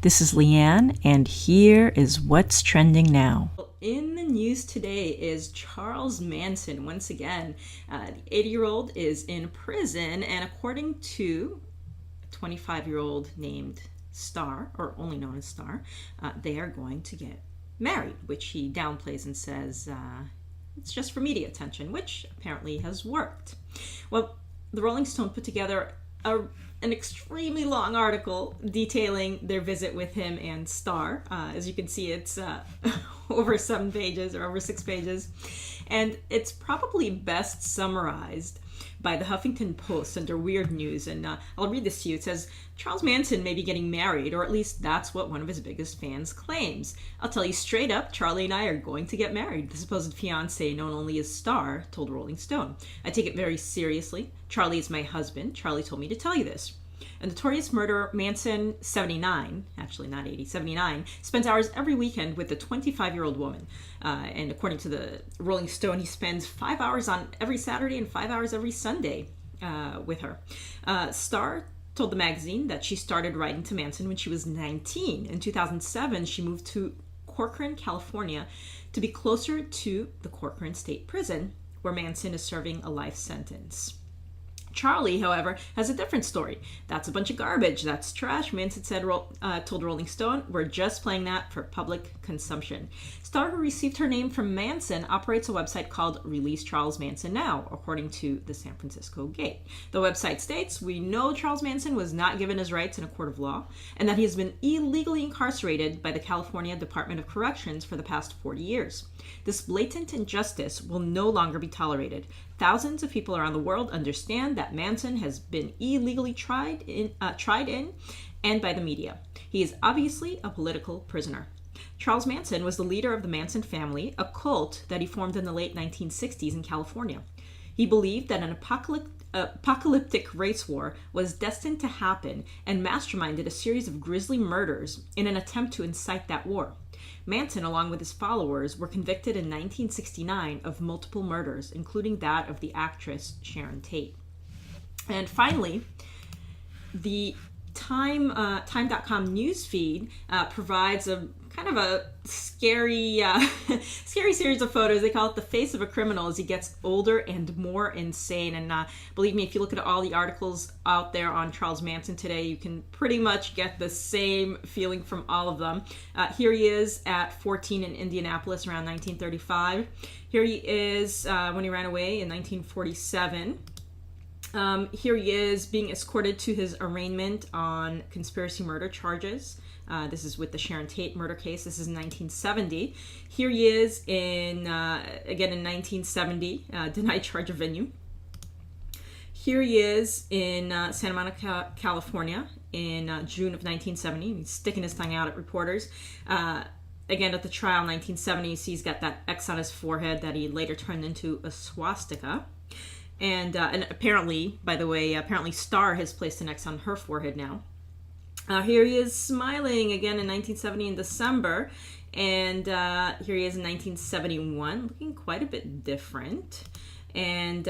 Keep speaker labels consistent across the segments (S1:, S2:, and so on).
S1: This is Leanne, and here is what's trending now.
S2: In the news today is Charles Manson. Once again, the 80-year-old is in prison, and according to a 25-year-old named Star, or only known as Star, they are going to get married, which he downplays and says it's just for media attention, which apparently has worked. Well, the Rolling Stone put together an extremely long article detailing their visit with him and Star. As you can see, it's over 7 pages or over 6 pages. And it's probably best summarized by the Huffington Post under Weird News. And I'll read this to you. It says, Charles Manson may be getting married, or at least that's what one of his biggest fans claims. I'll tell you straight up, Charlie and I are going to get married, the supposed fiancé known only as Star told Rolling Stone. I take it very seriously. Charlie is my husband. Charlie told me to tell you this. A notorious murderer, Manson, 79, actually not 80, 79, spends hours every weekend with a 25-year-old woman. And according to the Rolling Stone, he spends 5 hours on every Saturday and 5 hours every Sunday with her. Star told the magazine that she started writing to Manson when she was 19. In 2007, she moved to Corcoran, California, to be closer to the Corcoran State Prison, where Manson is serving a life sentence. Charlie, however, has a different story. That's a bunch of garbage. That's trash, Manson said, told Rolling Stone. We're just playing that for public consumption. Star, who received her name from Manson, operates a website called Release Charles Manson Now, according to the San Francisco Gate. The website states, we know Charles Manson was not given his rights in a court of law, and that he has been illegally incarcerated by the California Department of Corrections for the past 40 years. This blatant injustice will no longer be tolerated. Thousands of people around the world understand that Manson has been illegally tried in and by the media. He is obviously a political prisoner. Charles Manson was the leader of the Manson family, a cult that he formed in the late 1960s in California. He believed that an apocalyptic race war was destined to happen and masterminded a series of grisly murders in an attempt to incite that war. Manson, along with his followers, were convicted in 1969 of multiple murders, including that of the actress Sharon Tate. And finally, the Time.com newsfeed provides a kind of a scary series of photos. They call it the face of a criminal as he gets older and more insane. And believe me, if you look at all the articles out there on Charles Manson today, you can pretty much get the same feeling from all of them. Here he is at 14 in Indianapolis around 1935. Here he is when he ran away in 1947. Here he is being escorted to his arraignment on conspiracy murder charges. This is with the Sharon Tate murder case. This is in 1970. Here he is again in 1970, denied charge of venue. Here he is in Santa Monica, California in June of 1970. He's sticking his tongue out at reporters. Again, at the trial in 1970, he's got that X on his forehead that he later turned into a swastika. And apparently, by the way, Star has placed an X on her forehead now. Here he is smiling again in 1970 in December. And here he is in 1971, looking quite a bit different. And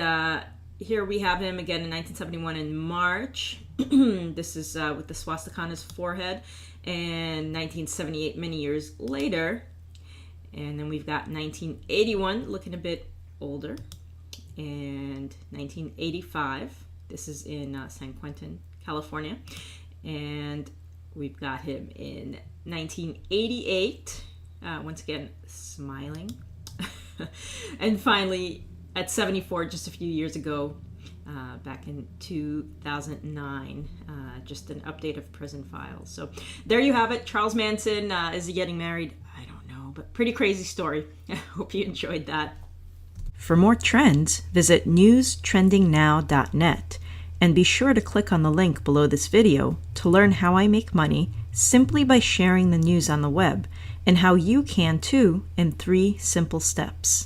S2: here we have him again in 1971 in March. This is with the swastika on his forehead. And 1978, many years later. And then we've got 1981, looking a bit older. And 1985, this is in San Quentin, California. And we've got him in 1988, once again, smiling. And finally, at 74, just a few years ago, back in 2009, just an update of prison files. So there you have it. Charles Manson, is he getting married? I don't know, but pretty crazy story. I hope you enjoyed that.
S1: For more trends, visit newstrendingnow.net and be sure to click on the link below this video to learn how I make money simply by sharing the news on the web and how you can too in 3 simple steps.